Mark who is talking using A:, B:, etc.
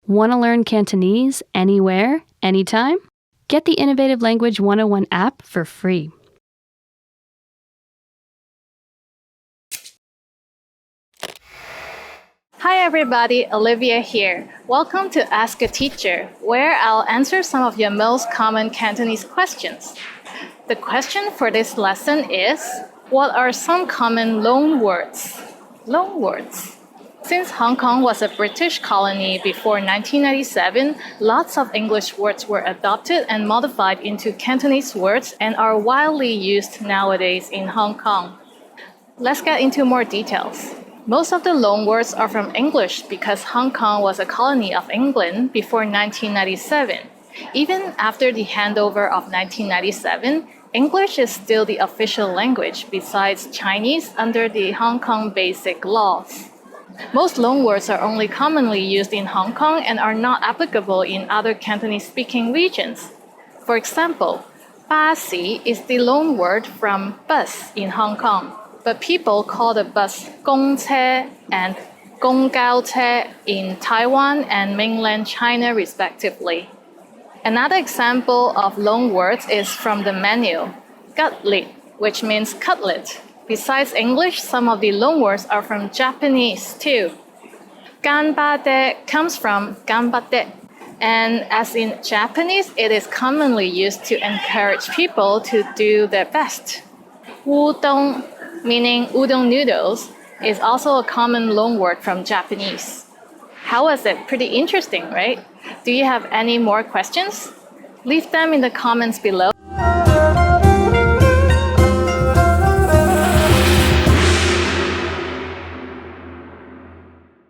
A: Want to learn Cantonese anywhere, anytime? Get the Innovative Language 101 app for free.
B: Hi everybody, Olivia here. Welcome to Ask a Teacher, where I'll answer some of your most common Cantonese questions. The question for this lesson is, what are some common loan words? Loan words. Since Hong Kong was a British colony before 1997, lots of English words were adopted and modified into Cantonese words and are widely used nowadays in Hong Kong. Let's get into more details. Most of the loanwords are from English because Hong Kong was a colony of England before 1997. Even after the handover of 1997, English is still the official language besides Chinese under the Hong Kong Basic Laws. Most loanwords are only commonly used in Hong Kong and are not applicable in other Cantonese-speaking regions. For example, 巴士 is the loanword from bus in Hong Kong, but people call the bus 公車 and 公交車 in Taiwan and mainland China respectively. Another example of loanwords is from the menu, Cutlet, which means cutlet. Besides English, some of the loanwords are from Japanese too. Ganbare comes from ganbate, and as in Japanese, it is commonly used to encourage people to do their best. Udon, meaning udon noodles, is also a common loanword from Japanese. How was it? Pretty interesting, right? Do you have any more questions? Leave them in the comments below.